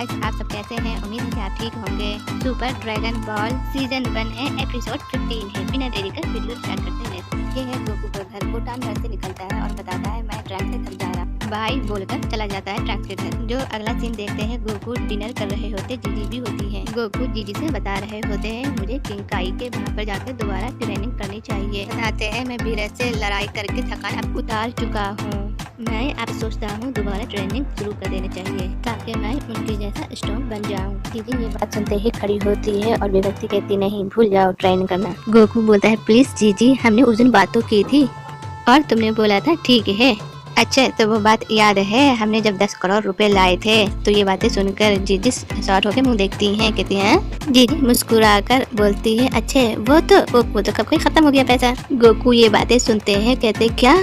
Guys, आप सब कैसे हैं? उम्मीद है कि आप ठीक होंगे। सुपर ड्रैगन बॉल सीजन 1 है, एपिसोड 15 है। बिना देरी कर वीडियो स्टार्ट करते हैं। ये है गोकू का घर। भूटान घर से निकलता है और बताता है मैं ट्रैक से थक जा रहा, बाय बोलकर चला जाता है ट्रैक के घर। जो अगला सीन देखते हैं, गोकू डिनर कर रहे होते, जीजी भी होती है। गोकू जीजी से बता रहे होते हैं मुझे किंकाई के वहाँ पर जाकर दोबारा ट्रेनिंग करनी चाहिए। बताते हैं मैं बीरज से लड़ाई करके थकान अब उतार चुका हूँ। मैं अब सोचता हूँ दोबारा ट्रेनिंग शुरू कर देनी चाहिए ताकि मैं उनके जैसा स्ट्रॉन्ग बन जाऊँ। दीदी ये बात सुनते ही खड़ी होती है और विभक्ति कहती नहीं, भूल जाओ ट्रेनिंग करना। गोकू बोलता है प्लीज जीजी, हमने उस दिन बात तो की थी और तुमने बोला था ठीक है। अच्छा तो वो बात याद है, हमने जब 10 करोड़ रुपए लाए थे। तो ये बातें सुनकर जीजी शॉर्ट होकर मुँह देखती हैं, कहती हैं जीजी मुस्कुराकर बोलती है अच्छे वो तो कब खत्म हो गया पैसा। गोकू ये बातें सुनते हैं, कहते क्या,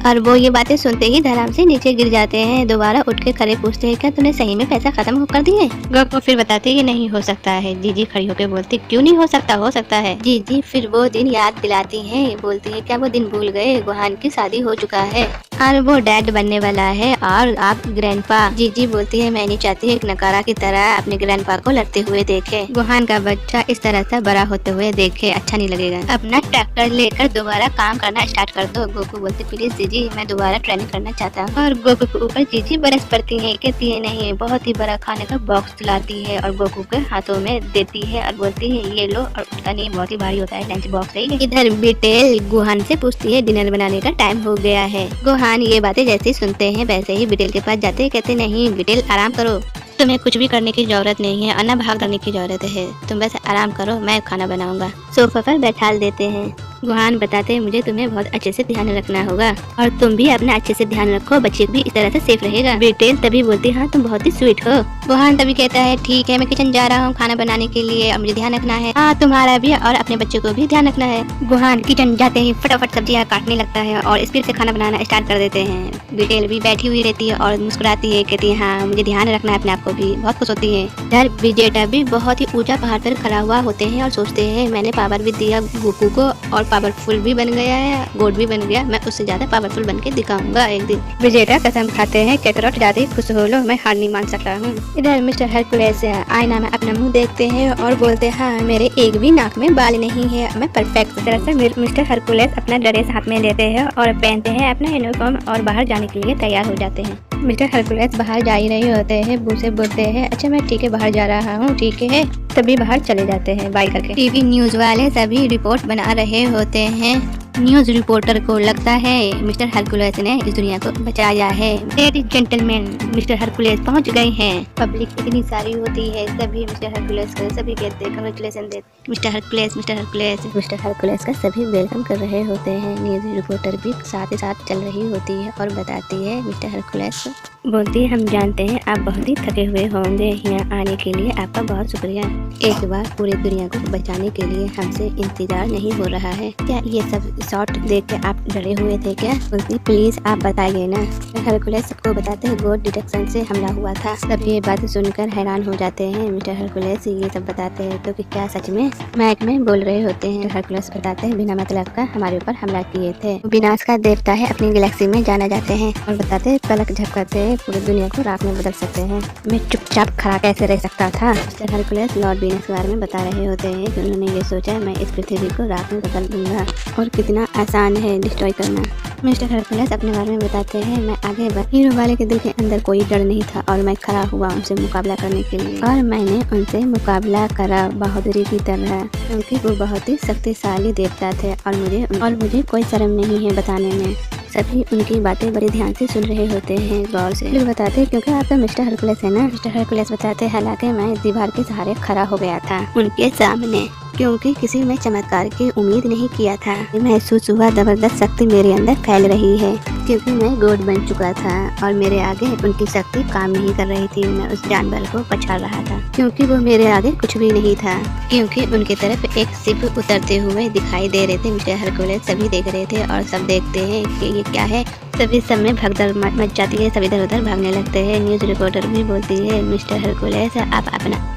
और वो ये बातें सुनते ही धड़ाम से नीचे गिर जाते हैं। दोबारा उठ के खड़े पूछते हैं क्या तूने सही में पैसा खत्म कर दिए? गोकू फिर बताते ये नहीं हो सकता है। जीजी खड़ी होकर बोलती क्यों नहीं हो सकता, हो सकता है। जीजी फिर वो दिन याद दिलाती हैं, बोलती है क्या वो दिन भूल गए, गुहान की शादी हो चुका है और वो डैड बनने वाला है और आप ग्रैंडपा। जीजी बोलती है मैं नहीं चाहती एक नकारा की तरह अपने ग्रैंडपा को लड़ते हुए देखे, गुहान का बच्चा इस तरह से बड़ा होते हुए देखे, अच्छा नहीं लगेगा। अपना ट्रैक्टर लेकर दोबारा काम करना स्टार्ट कर दो। गोकू बोलती प्लीज जीजी मैं दोबारा ट्रेनिंग करना चाहता हूँ। और गोकू के ऊपर जीजी बरस पड़ती है, कहती है नहीं, बहुत ही बड़ा खाने का बॉक्स लाती है और गोकू के हाथों में देती है और बोलती है ये लो। और उसका नहीं बहुत ही भारी होता है लंच बॉक्स है। इधर बिटेल गुहान से पूछती है डिनर बनाने का टाइम हो गया है। गुहान ये बातें जैसे ही सुनते हैं वैसे ही बिटेल के पास जाते हैं, कहते नहीं बिटेल आराम करो, तुम्हें कुछ भी करने की जरूरत नहीं है और न भाग करने की जरूरत है, तुम बस आराम करो, मैं खाना बनाऊंगा। सोफा पर बैठाल देते हैं। गुहान बताते हैं मुझे तुम्हें बहुत अच्छे से ध्यान रखना होगा और तुम भी अपना अच्छे से ध्यान रखो, बच्चे भी इस तरह से सेफ रहेगा। बिटेल तभी बोलती हाँ तुम बहुत ही स्वीट हो। गुहान तभी कहता है ठीक है मैं किचन जा रहा हूँ खाना बनाने के लिए और मुझे ध्यान रखना है। हाँ तुम्हारा भी और अपने बच्चे को भी ध्यान रखना है। गुहान किचन जाते ही फटाफट सब्जियाँ काटने लगता है और स्पीड से खाना बनाना स्टार्ट कर देते हैं। बिटेल भी बैठी हुई रहती है और मुस्कुराती है, कहती है हाँ मुझे ध्यान रखना है अपने आप को भी, बहुत खुश होती है। इधर विजेटा भी बहुत ही ऊंचा पहाड़ पर खड़ा हुआ होते हैं और सोचते हैं मैंने पावर भी दिया गोकू को और पावरफुल भी बन गया है, गोड भी बन गया, मैं उससे ज्यादा पावरफुल बन के दिखाऊंगा एक दिन। विजेटा कसम खाते हैं कैकरोट ज्यादा खुश हो लो, मैं हार नहीं मान सकता हूँ। इधर मिस्टर हरकुलेस आईना में अपना मुंह देखते हैं और बोलते हैं हाँ मेरे एक भी नाक में बाल नहीं है, मैं परफेक्ट। इस तरह से मिस्टर हरकुलेस अपना ड्रेस हाथ में लेते हैं और पहनते हैं अपना यूनिफॉर्म और बाहर जाने के लिए तैयार हो जाते हैं। मिस्टर हरकुलेस बाहर जा ही रहे होते हैं, बू से बोलते हैं अच्छा मैं ठीक है बाहर जा रहा हूँ, ठीक है, तभी बाहर चले जाते हैं बाय करके। टीवी न्यूज वाले सभी रिपोर्ट बना रहे होते हैं। न्यूज रिपोर्टर को लगता है मिस्टर हरकुलेस ने इस दुनिया को बचाया है। लेडीज जेंटलमैन मिस्टर हरकुलेस पहुंच गए हैं। पब्लिक इतनी सारी होती है, सभी मिस्टर हरकुलेस को सभी कहते हैं कांग्रेचुलेशन दे mister Hercules, mister Hercules. Mister Hercules का सभी वेलकम कर रहे होते हैं। न्यूज रिपोर्टर भी साथ ही साथ चल रही होती है और बताती है मिस्टर हरकुलेस बोलती है हम जानते हैं आप बहुत ही थके हुए होंगे, यहाँ आने के लिए आपका बहुत शुक्रिया। एक बार पूरी दुनिया को बचाने के लिए हमसे इंतजार नहीं हो रहा है। क्या ये सब शॉट देख के आप डरे हुए थे क्या? बोलती प्लीज आप बताइए ना। हरकुलेस सबको बताते हैं गोड डिटेक्शन से हमला हुआ था। सब ये बात सुनकर हैरान हो जाते हैं। मिस्टर हरकुलेस ये सब बताते हैं तो कि क्या सच में मैक में बोल रहे होते हैं। हरकुलेस बताते हैं बिना मतलब का हमारे ऊपर हमला किए थे, विनाश का देवता है, अपनी गैलेक्सी में जाना जाते हैं और बताते हैं पलक झपकते हैं पूरी दुनिया को रात में बदल सकते हैं। मैं चुपचाप खड़ा कैसे रह सकता था? मिस्टर हरकुलेस लॉर्ड वीनस के बारे में बता रहे होते हैं कि उन्होंने ये सोचा मैं इस पृथ्वी को रात में बदल दूंगा और कितना आसान है डिस्ट्रॉय करना। मिस्टर हरकुलेस अपने बारे में बताते हैं मैं आगे बढ़, हीरो वाले के दिल के अंदर कोई डर नहीं था और मैं खड़ा हुआ उनसे मुकाबला करने के लिए और मैंने उनसे मुकाबला करा बहादुरी की तरह, क्योंकि वो बहुत ही शक्तिशाली देवता थे और मुझे कोई शर्म नहीं है बताने में। सभी उनकी बातें बड़े ध्यान से सुन रहे होते हैं गौर से। लोग बताते हैं क्योंकि आपका मिस्टर हरकुलेस है ना। मिस्टर हरकुलेस बताते हैं हालांकि मैं दीवार के सहारे खड़ा हो गया था उनके सामने, क्योंकि किसी में चमत्कार की उम्मीद नहीं किया था। महसूस हुआ जबरदस्त शक्ति मेरे अंदर फैल रही है, क्योंकि मैं गोड बन चुका था और मेरे आगे उनकी शक्ति काम नहीं कर रही थी। मैं उस जानवर को पछाड़ रहा था क्योंकि वो मेरे आगे कुछ भी नहीं था, क्योंकि उनकी तरफ एक शिप उतरते हुए दिखाई दे रहे थे। मिस्टर हरकुलेस सभी देख रहे थे और सब देखते हैं कि ये क्या है। सभी सब में भगदड़ मच जाती है, सभी इधर उधर भागने लगते हैं। न्यूज रिपोर्टर भी बोलती है मिस्टर हरकुलेस आप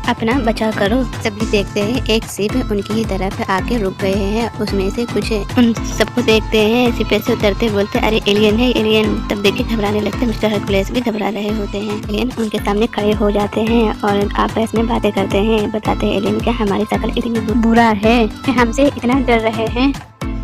अपना बचाव करो। सभी देखते हैं एक शिप उनकी ही तरफ आके रुक गए हैं। उसमें से कुछ उन सबको देखते हैं, शिप से उतरते बोलते अरे एलियन है एलियन। तब देख के घबराने लगते, मिस्टर हरकुलेस भी घबरा रहे होते हैं। एलियन उनके सामने खड़े हो जाते हैं और आपस में बातें करते हैं। बताते हैं एलियन क्या हमारी शक्ल इतनी बुरा है, हमसे इतना डर रहे हैं।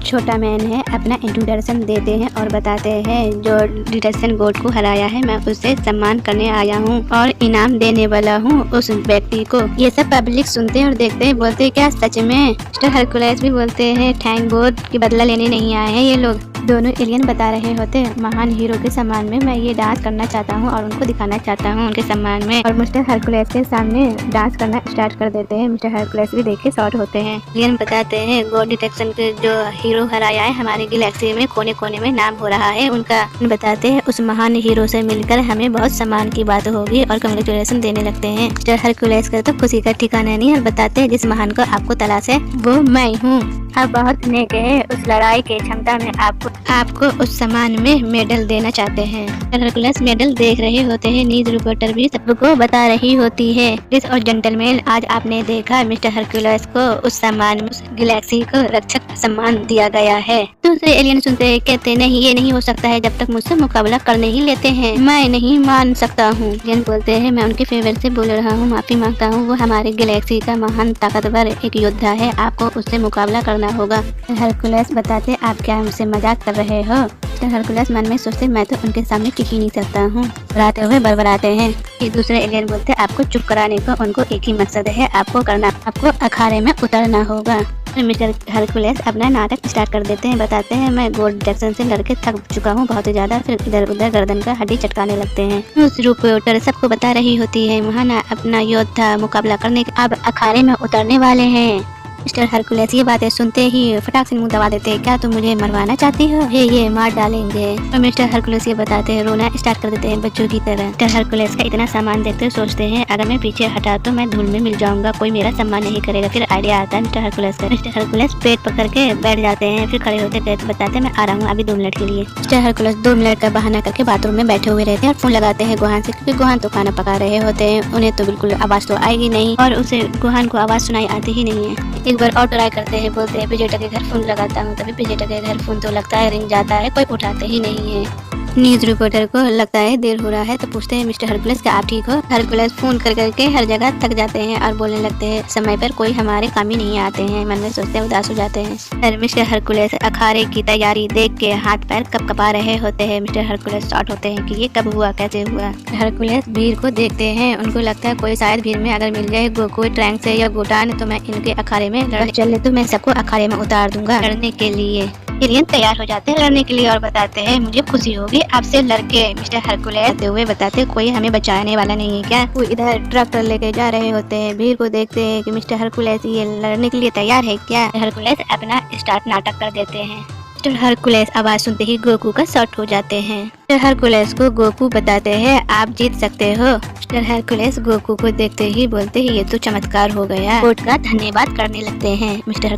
छोटा मैन है अपना इंट्रोडक्शन देते हैं और बताते हैं जो डिटेक्शन बोर्ड को हराया है मैं उससे सम्मान करने आया हूँ और इनाम देने वाला हूँ उस व्यक्ति को। ये सब पब्लिक सुनते हैं और देखते हैं, बोलते हैं क्या सच में? मिस्टर हरकुलेस भी बोलते हैं थैंक बोर्ड की बदला लेने नहीं आए हैं ये लोग। दोनों एलियन बता रहे होते हैं महान हीरो के सम्मान में मैं ये डांस करना चाहता हूँ और उनको दिखाना चाहता हूँ उनके सम्मान में। और मिस्टर हरकुलेस के सामने डांस करना स्टार्ट कर देते हैं। मिस्टर हरकुलेस भी देखे शॉर्ट होते हैं। एलियन बताते हैं गॉड डिटेक्शन के जो हीरो हराया है हमारे गैलेक्सी में कोने कोने में नाम हो रहा है उनका। बताते हैं उस महान हीरो से मिलकर हमें बहुत सम्मान की बात होगी और कंग्रेचुलेशन देने लगते हैं। मिस्टर हरकुलेस का तो खुशी का ठिकाना नहीं है। बताते हैं जिस महान को आपको तलाश है वो मैं हूँ। आप बहुत नेक है, उस लड़ाई के क्षमता में आपको उस सम्मान में मेडल देना चाहते हैं। हरकुलेस मेडल देख रहे होते हैं। न्यूज रिपोर्टर भी सबको बता रही होती है लेडीज और जेंटलमैन आज आपने देखा मिस्टर हरकुलेस को उस सम्मान उस गैलेक्सी को रक्षक सम्मान दिया गया है। दूसरे एलियन सुनते हैं, कहते नहीं ये नहीं हो सकता है जब तक मुझसे मुकाबला करने ही लेते हैं, मैं नहीं मान सकता हूँ। एलियन बोलते हैं मैं उनके फेवर से बोल रहा हूँ, माफी मांगता हूँ। वो हमारे गैलेक्सी का महान ताकतवर एक योद्धा है, आपको उससे मुकाबला करना होगा। हरकुलेस बताते आप क्या मुझसे मजाक कर रहे हो? हरकुलेस मन में सोचते मैं तो उनके सामने टिक ही नहीं सकता हूँ। बराते हुए बरबराते हैं। फिर दूसरे एलियन बोलते आपको चुप कराने को उनको एक ही मकसद है, आपको अखाड़े में उतरना होगा। मिस्टर हरकुलेस अपना नाटक स्टार्ट कर देते हैं। बताते हैं मैं गॉड डिटेक्शन से लड़के थक चुका हूँ बहुत ज्यादा। फिर इधर उधर गर्दन का हड्डी चटकाने लगते हैं। उस रिपोर्टर सबको बता रही होती है महान अपना योद्धा मुकाबला करने अब अखाड़े में उतरने वाले हैं। मिस्टर हरकुलेस ये बातें सुनते ही फटाक से मुंह दबा देते हैं, क्या तुम मुझे मरवाना चाहती हो? ये मार डालेंगे। और मिस्टर हरकुलेस ये बताते हैं रोना स्टार्ट कर देते हैं बच्चों की तरह। मिस्टर हरकुलेस का इतना सामान देखते सोचते हैं अगर मैं पीछे हटा तो मैं धूल में मिल जाऊंगा, कोई मेरा सम्मान नहीं करेगा। फिर आइडिया आता है मिस्टर हरकुलेस का। मिस्टर हरकुलेस पेट पकड़ के बैठ जाते हैं। फिर खड़े होते बताते मैं आ रहा हूँ अभी 2 मिनट के लिए। मिस्टर हरकुलेस 2 मिनट का बहाना करके बाथरूम में बैठे हुए रहते हैं और फोन लगाते हैं गुहान से, क्योंकि गुहान तो खाना पका रहे होते हैं। उन्हें तो बिल्कुल आवाज तो आएगी नहीं और उसे गुहान को आवाज सुनाई आती ही नहीं है। एक बार और ट्राई करते हैं, बोलते हैं विजेटा के घर फोन लगाता हूँ। तभी विजेटा के घर फोन तो लगता है रिंग जाता है, कोई उठाते ही नहीं है। न्यूज रिपोर्टर को लगता है देर हो रहा है तो पूछते हैं मिस्टर हरकुलेस क्या आप ठीक हो? हरकुलेस फोन कर करके हर जगह थक जाते हैं और बोलने लगते हैं समय पर कोई हमारे काम ही नहीं आते हैं। मन में सोचते हैं उदास हो जाते हैं। मिस्टर हरकुलेस अखाड़े की तैयारी देख के हाथ पैर कपकपा रहे होते हैं। मिस्टर हरकुलेस स्टार्ट होते हैं कि ये कब हुआ कैसे हुआ। हरकुलेस भीड़ को देखते हैं, उनको लगता है कोई शायद भीड़ में अगर मिल जाए गोकू ट्रैंक से या गोटान तो मैं इनके अखाड़े में लड़ चले तो मैं सबको अखाड़े में उतार दूंगा लड़ने के लिए। एलियन तैयार हो जाते हैं लड़ने के लिए और बताते हैं मुझे खुशी होगी आपसे लड़के। मिस्टर हरकुलेस हुए बताते कोई हमें बचाने वाला नहीं है क्या? वो इधर ट्रैक्टर लेके जा रहे होते हैं। भीड़ को देखते हैं कि मिस्टर हरकुलेस ये लड़ने के लिए तैयार है क्या? हरकुलेस अपना स्टार्ट नाटक कर देते हैं। मिस्टर हरकुलेस आवाज सुनते ही गोकू का शॉट हो जाते हैं। मिस्टर हरकुलेस को गोकू बताते हैं आप जीत सकते हो। मिस्टर हरकुलेस गोकू को देखते ही बोलते ही ये तो चमत्कार हो गया, कोर्ट का धन्यवाद करने लगते हैं। मिस्टर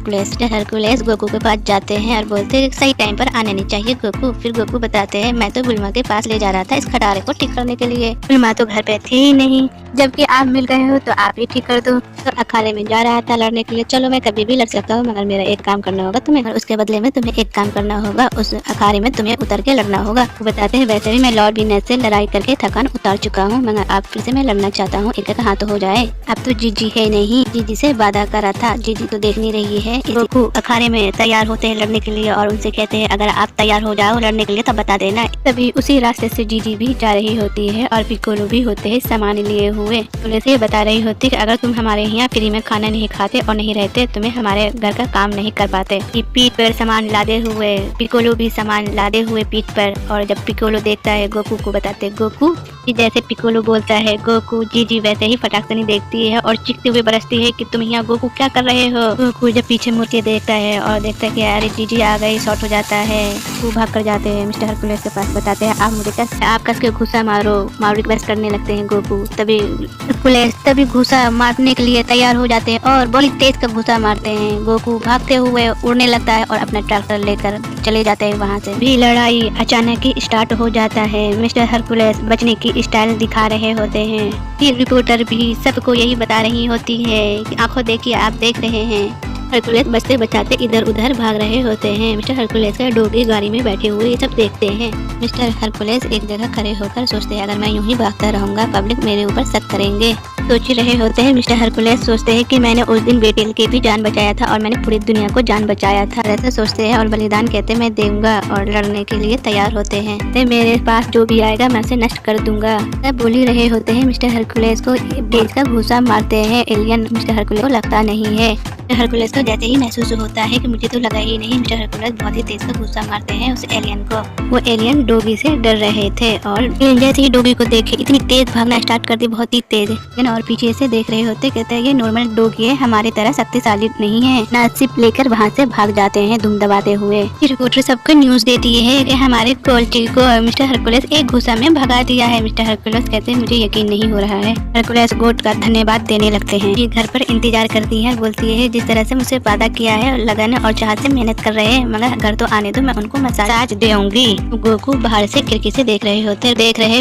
हरकुलेस गोकू के पास जाते हैं और बोलते हैं सही टाइम पर आने नहीं चाहिए गोकू। फिर गोकू बताते हैं मैं तो बुलमा के पास ले जा रहा था इस खटारे को ठीक करने के लिए, बुलमा तो घर पे थे ही नहीं, जबकि आप मिल गए हो तो आप ही ठीक कर दो। तो अखाड़े में जा रहा था लड़ने के लिए, चलो मैं कभी भी लड़ सकता हूँ मगर मेरा एक काम करना होगा तुम्हें, और उसके बदले में तुम्हें एक काम करना होगा, उस अखाड़े में तुम्हें उतर के लड़ना होगा। वो बताते हैं वैसे भी मैं लॉर्ड विनेस से लड़ाई करके थकान उतार चुका हूँ मगर आप फिर से मैं लड़ना चाहता हूँ, एक कहाँ तो हो जाए। अब तो जीजी है नहीं, जीजी से वादा करा था, जीजी तो देख नहीं रही है। गोकू अखाड़े में तैयार होते हैं लड़ने के लिए और उनसे कहते हैं अगर आप तैयार हो जाओ लड़ने के लिए तब बता देना। तभी उसी रास्ते से जीजी भी जा रही होती है और पिकोलो भी होते हैं सामान लिए हुए। पुलिस ये बता रही होती है कि अगर तुम हमारे यहाँ फ्री में खाना नहीं खाते और नहीं रहते तुम्हें हमारे घर का काम नहीं कर पाते। पीठ पर सामान लादे हुए पिकोलो भी सामान लादे हुए पीठ पर, और जब पिकोलो देखता है गोकू को बताते गोकू, जैसे पिकोलो बोलता है गोकू जीजी वैसे ही फटाक से नहीं देखती है और चीखते हुए बरसती है कि तुम यहाँ गोकू क्या कर रहे हो। गोकू जब पीछे मुड़ के देखता है और देखता है कि अरे जीजी आ गई, शॉर्ट हो जाता है। वो भाग कर जाते हैं मिस्टर हरकुलेस के पास, बताते हैं आप मुझे आप कस के घुसा मारो रिक्वेस्ट करने लगते हैं गोकू। तभी हरकुलेस तभी घुसा मारने के लिए तैयार हो जाते हैं और बड़ी तेज का घुसा मारते हैं। गोकू भागते हुए उड़ने लगता है और अपना ट्रैक्टर लेकर चले जाते हैं। वहाँ से भी लड़ाई अचानक ही स्टार्ट हो जाता है। मिस्टर हरकुलेस बचने की स्टाइल दिखा रहे होते हैं। फिर रिपोर्टर भी सबको यही बता रही होती है कि आंखों देखिए आप देख रहे हैं हरकुलेस बचते बचाते इधर उधर भाग रहे होते हैं। मिस्टर हरकुलेस का डॉगी गाड़ी में बैठे हुए ये सब देखते हैं। मिस्टर हरकुलेस एक जगह खड़े होकर सोचते हैं, अगर मैं यूं ही भागता रहूंगा पब्लिक मेरे ऊपर शक करेंगे। सोच ही रहे होते हैं। मिस्टर हरकुलेस सोचते हैं कि मैंने उस दिन बेटेल की भी जान बचाया था और मैंने पूरी दुनिया को जान बचाया था। ऐसा सोचते हैं और बलिदान कहते मैं दूंगा और लड़ने के लिए तैयार होते हैं। तो मेरे पास जो भी आएगा मैं उसे नष्ट कर दूंगा। तब बोल ही रहे होते हैं। मिस्टर हरकुलेस को तेज का घूसा मारते हैं एलियन। मिस्टर हरकुलेस को लगता नहीं है। मिस्टर हरकुलेस को जैसे ही महसूस होता है कि मुझे तो लगा ही नहीं, मिस्टर हरकुलेस बहुत ही तेज का गुस्सा मारते हैं उस एलियन को। वो एलियन डॉगी से डर रहे थे और जैसे ही डॉगी को देखे इतनी तेज भागना स्टार्ट कर दी, बहुत ही तेज। और पीछे से देख रहे होते, कहते हैं ये नॉर्मल डॉगी है, हमारी तरह शक्तिशाली नहीं है। नासिप लेकर वहाँ से भाग जाते हैं धूम दबाते हुए। रिपोर्टर सबको न्यूज देती है कि हमारे पोल्ट्री को मिस्टर हरकुलेस एक घुसा में भगा दिया है। मिस्टर हरकुलेस कहते हैं मुझे यकीन नहीं हो रहा है। हरकुलेस गोट का धन्यवाद देने लगते हैं। ये घर पर इंतजार करती है, बोलती है जिस तरह से मुझसे वादा किया है लगन और चाहत से मेहनत कर रहे हैं, मगर घर तो आने दो, मैं उनको मसाज दूंगी। गोकू बाहर से खिड़की से देख रहे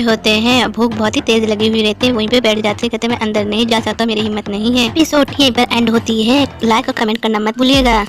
होते हैं। भूख बहुत ही तेज लगी हुई रहती है, वहीं पे बैठ जाते, कहते मैं अंदर नहीं जा सकता, मेरी हिम्मत नहीं है। एपिसोड यहीं पर एंड होती है। लाइक और कमेंट करना मत भूलिएगा।